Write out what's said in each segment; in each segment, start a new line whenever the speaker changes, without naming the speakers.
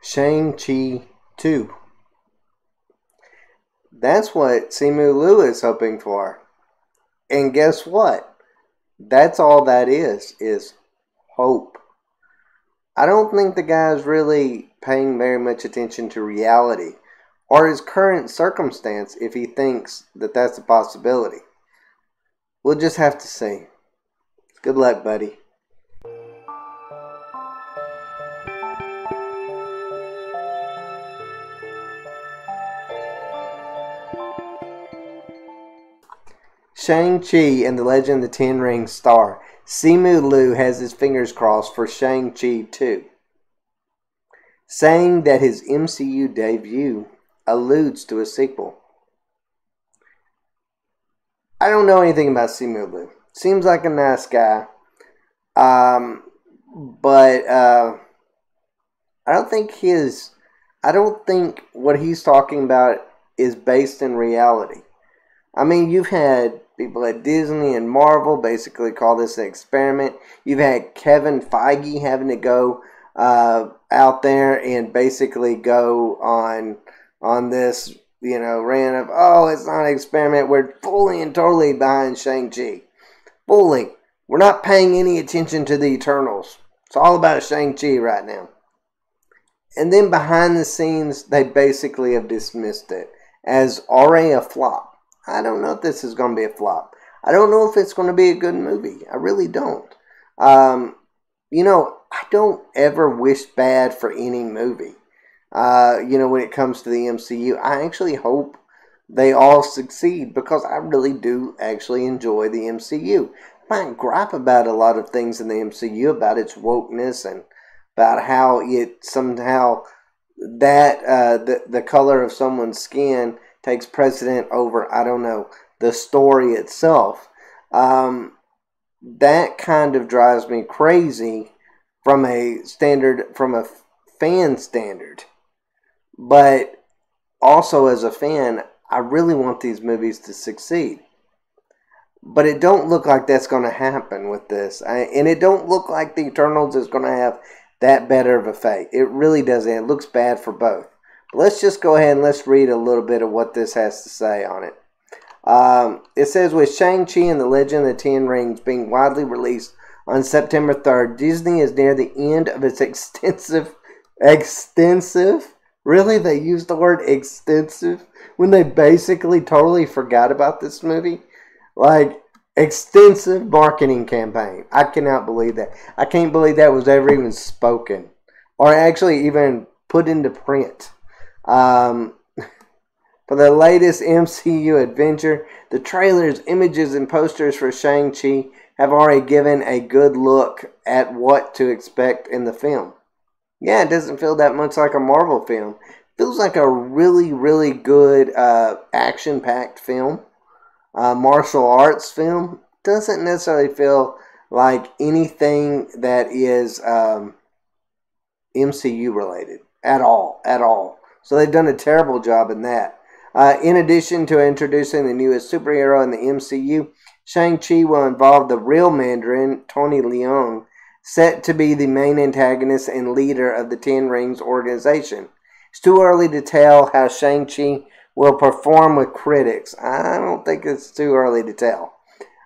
Shang-Chi 2. That's what Simu Liu is hoping for. And guess what? That's all that is hope. I don't think the guy's really paying very much attention to reality or his current circumstance if he thinks that that's a possibility. We'll just have to see. Good luck, buddy. Shang-Chi and the Legend of the Ten Rings star Simu Liu has his fingers crossed for Shang-Chi 2, saying that his MCU debut alludes to a sequel. I don't know anything about Simu Liu. Seems like a nice guy, but I don't think what he's talking about is based in reality. I mean, you've had people at Disney and Marvel basically call this an experiment. You've had Kevin Feige having to go out there and basically go on this, rant of, oh, it's not an experiment. We're fully and totally behind Shang-Chi. Fully. We're not paying any attention to the Eternals. It's all about Shang-Chi right now. And then behind the scenes, they basically have dismissed it as already a flop. I don't know if this is going to be a flop. I don't know if it's going to be a good movie. I really don't. I don't ever wish bad for any movie. When it comes to the MCU, I actually hope they all succeed because I really do actually enjoy the MCU. I might gripe about a lot of things in the MCU, about its wokeness and about how it somehow that the color of someone's skin takes precedent over, the story itself. That kind of drives me crazy from a fan standard. But also as a fan, I really want these movies to succeed. But it don't look like that's going to happen with this. And it don't look like the Eternals is going to have that better of a fate. It really doesn't. It looks bad for both. Let's just go ahead and let's read a little bit of what this has to say on it. It says, with Shang-Chi and the Legend of the Ten Rings being widely released on September 3rd, Disney is near the end of its extensive? Really? They used the word extensive when they basically totally forgot about this movie? Like, extensive marketing campaign. I cannot believe that. I can't believe that was ever even spoken. Or actually even put into print. For the latest MCU adventure, the trailers, images, and posters for Shang-Chi have already given a good look at what to expect in the film. Yeah, it doesn't feel that much like a Marvel film. It feels like a really, really good action-packed film. Martial arts film. Doesn't necessarily feel like anything that is MCU related at all. So they've done a terrible job in that. In addition to introducing the newest superhero in the MCU, Shang-Chi will involve the real Mandarin, Tony Leung, set to be the main antagonist and leader of the Ten Rings organization. It's too early to tell how Shang-Chi will perform with critics. I don't think it's too early to tell.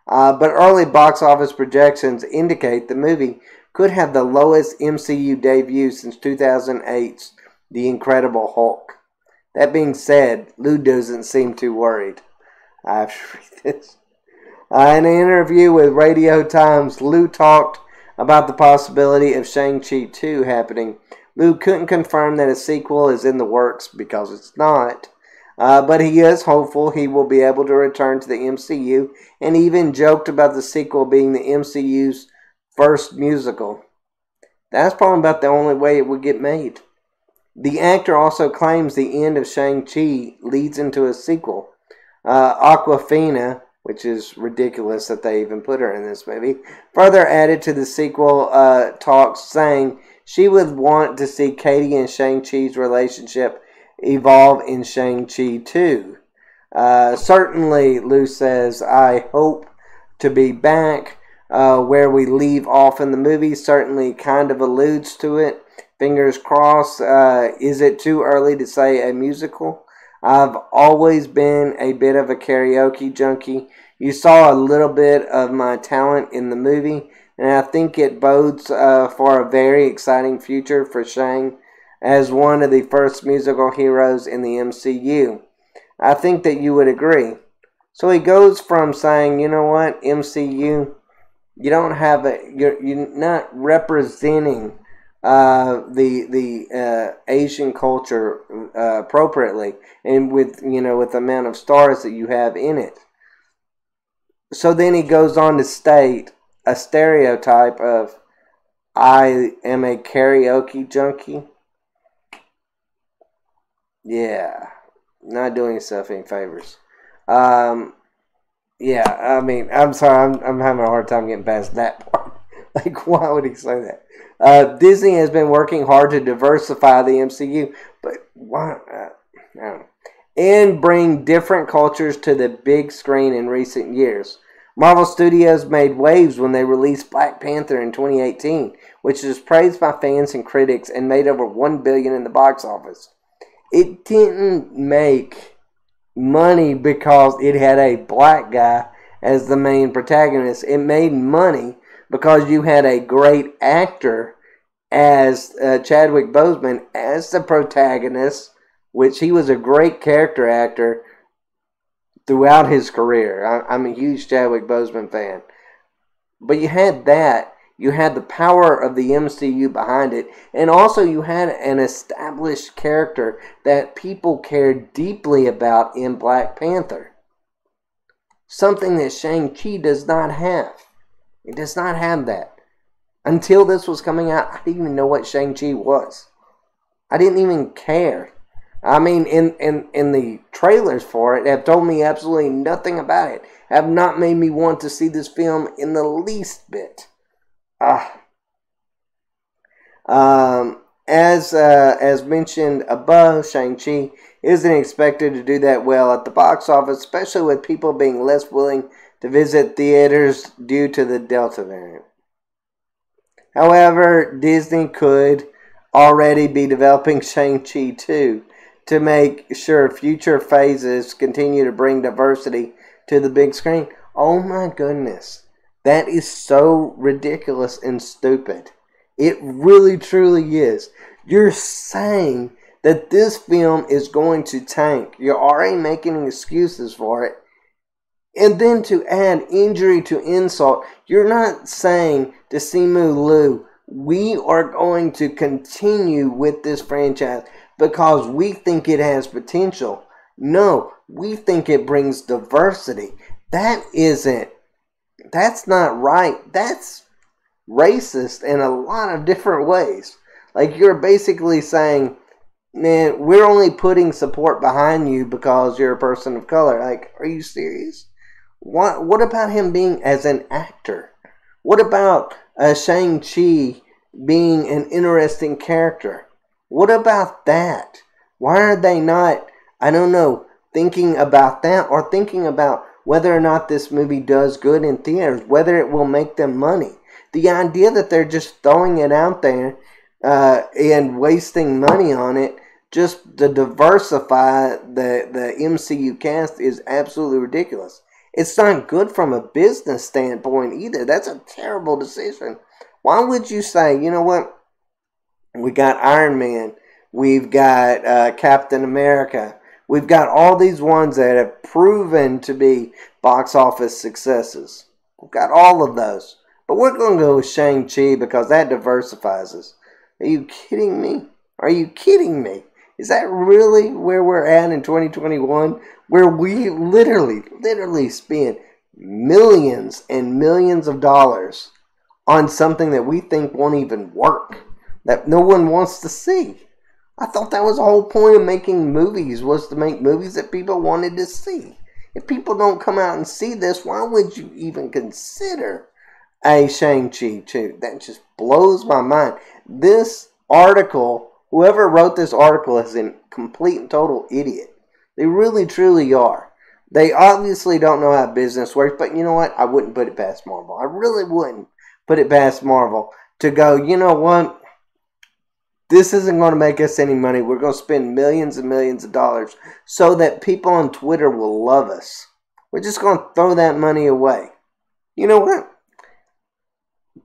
But early box office projections indicate the movie could have the lowest MCU debut since 2008's The Incredible Hulk. That being said, Lou doesn't seem too worried. I have to read this. In an interview with Radio Times, Lou talked about the possibility of Shang-Chi 2 happening. Lou couldn't confirm that a sequel is in the works because it's not. But he is hopeful he will be able to return to the MCU and even joked about the sequel being the MCU's first musical. That's probably about the only way it would get made. The actor also claims the end of Shang-Chi leads into a sequel. Awkwafina, which is ridiculous that they even put her in this movie, further added to the sequel talks, saying she would want to see Katie and Shang-Chi's relationship evolve in Shang-Chi 2. Certainly, Lou says, I hope to be back where we leave off in the movie. Certainly kind of alludes to it. Fingers crossed. Is it too early to say a musical? I've always been a bit of a karaoke junkie. You saw a little bit of my talent in the movie, and I think it bodes for a very exciting future for Shang as one of the first musical heroes in the MCU. I think that you would agree. So he goes from saying, you know what, MCU, you don't have you're not representing the Asian culture appropriately, and with with the amount of stars that you have in it. So then he goes on to state a stereotype of I am a karaoke junkie. Yeah, not doing yourself any favors. Um, yeah, I mean, I'm sorry, I'm having a hard time getting past that part. Like, why would he say that? Disney has been working hard to diversify the MCU, but why? I don't know. And bring different cultures to the big screen in recent years. Marvel Studios made waves when they released Black Panther in 2018, which was praised by fans and critics and made over $1 billion in the box office. It didn't make money because it had a black guy as the main protagonist. It made money because you had a great actor as Chadwick Boseman as the protagonist, which he was a great character actor throughout his career. I'm a huge Chadwick Boseman fan. But you had that. You had the power of the MCU behind it. And also you had an established character that people cared deeply about in Black Panther. Something that Shang-Chi does not have. It does not have that. Until this was coming out, I didn't even know what Shang-Chi was. I didn't even care. I mean, in the trailers for it have told me absolutely nothing about it. Have not made me want to see this film in the least bit. As mentioned above, Shang-Chi isn't expected to do that well at the box office, especially with people being less willing to visit theaters due to the Delta variant. However, Disney could already be developing Shang-Chi 2 to make sure future phases continue to bring diversity to the big screen. Oh my goodness. That is so ridiculous and stupid. It really truly is. You're saying that this film is going to tank. You're already making excuses for it. And then to add injury to insult, you're not saying to Simu Liu, we are going to continue with this franchise because we think it has potential. No, we think it brings diversity. That's not right. That's racist in a lot of different ways. Like, you're basically saying, man, we're only putting support behind you because you're a person of color. Like, are you serious? What about him being as an actor? What about Shang-Chi being an interesting character? What about that? Why are they not, I don't know, thinking about that or thinking about whether or not this movie does good in theaters, whether it will make them money? The idea that they're just throwing it out there and wasting money on it just to diversify the MCU cast is absolutely ridiculous. It's not good from a business standpoint either. That's a terrible decision. Why would you say, you know what? We got Iron Man. We've got Captain America. We've got all these ones that have proven to be box office successes. We've got all of those. But we're going to go with Shang-Chi because that diversifies us. Are you kidding me? Are you kidding me? Is that really where we're at in 2021? Where we literally spend millions and millions of dollars on something that we think won't even work, that no one wants to see. I thought that was the whole point of making movies, was to make movies that people wanted to see. If people don't come out and see this, why would you even consider a Shang-Chi 2? That just blows my mind. This article, whoever wrote this article is a complete and total idiot. They really, truly are. They obviously don't know how business works, but you know what? I wouldn't put it past Marvel. I really wouldn't put it past Marvel to go, you know what? This isn't going to make us any money. We're going to spend millions and millions of dollars so that people on Twitter will love us. We're just going to throw that money away. You know what?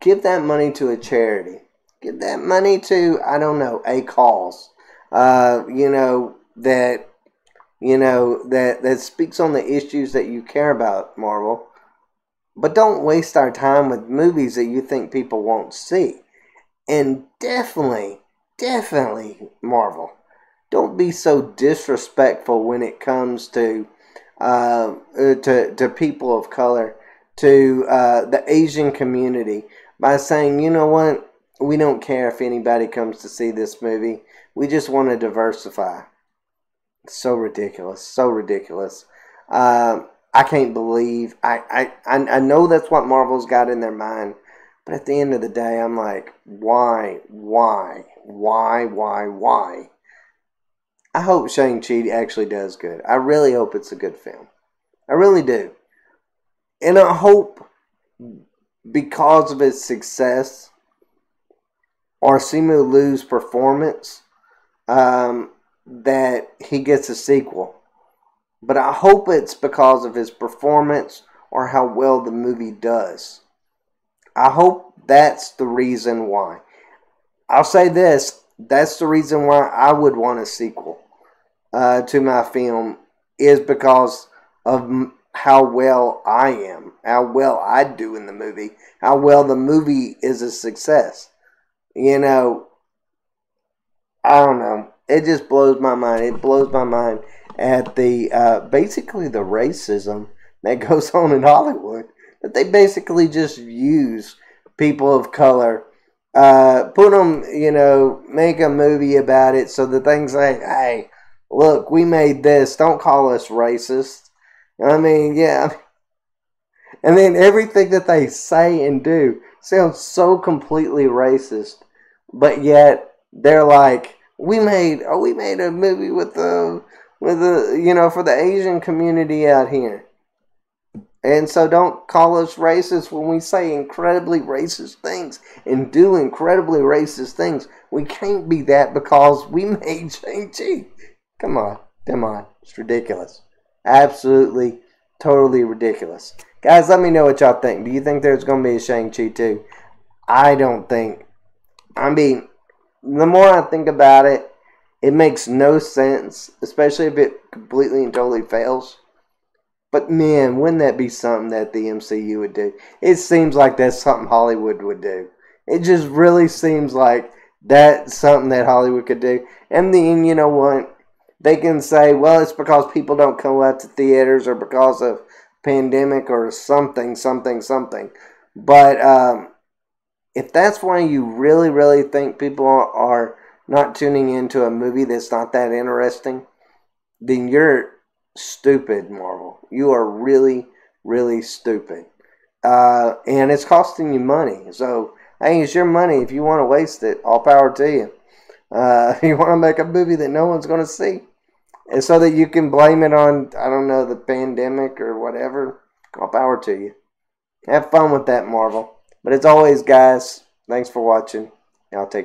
Give that money to a charity. Give that money to, I don't know, a cause. That speaks on the issues that you care about, Marvel. But don't waste our time with movies that you think people won't see. And definitely, Marvel, don't be so disrespectful when it comes to people of color, to the Asian community, by saying, you know what, we don't care if anybody comes to see this movie. We just want to diversify. So ridiculous. So ridiculous. I can't believe. I know that's what Marvel's got in their mind. But at the end of the day, I'm like, why? I hope Shang-Chi actually does good. I really hope it's a good film. I really do. And I hope, because of its success, or Simu Liu's performance, that he gets a sequel. But I hope it's because of his performance or how well the movie does. I hope that's the reason why. I'll say this. That's the reason why I would want a sequel to my film, is because of how well I am, how well I do in the movie, how well the movie is a success. You know, I don't know. It just blows my mind. It blows my mind at the basically the racism that goes on in Hollywood. That they basically just use people of color, put them, make a movie about it so that things like, hey, look, we made this. Don't call us racist. I mean, yeah. And then everything that they say and do sounds so completely racist, but yet they're like, we made a movie with the for the Asian community out here. And so don't call us racist when we say incredibly racist things and do incredibly racist things. We can't be that because we made Shang-Chi. Come on. It's ridiculous. Absolutely, totally ridiculous. Guys, let me know what y'all think. Do you think there's going to be a Shang-Chi 2? I don't think. I mean, the more I think about it, it makes no sense, especially if it completely and totally fails. But man, wouldn't that be something that the MCU would do? It seems like that's something Hollywood would do. It just really seems like that's something that Hollywood could do. And then, you know what? They can say, well, it's because people don't come out to theaters or because of pandemic or something. But if that's why you really, really think people are not tuning into a movie that's not that interesting, then you're stupid, Marvel. You are really, really stupid. And it's costing you money. So, hey, it's your money. If you want to waste it, all power to you. If you want to make a movie that no one's going to see, and so that you can blame it on, I don't know, the pandemic or whatever, all power to you. Have fun with that, Marvel. But as always, guys, thanks for watching. Y'all take care.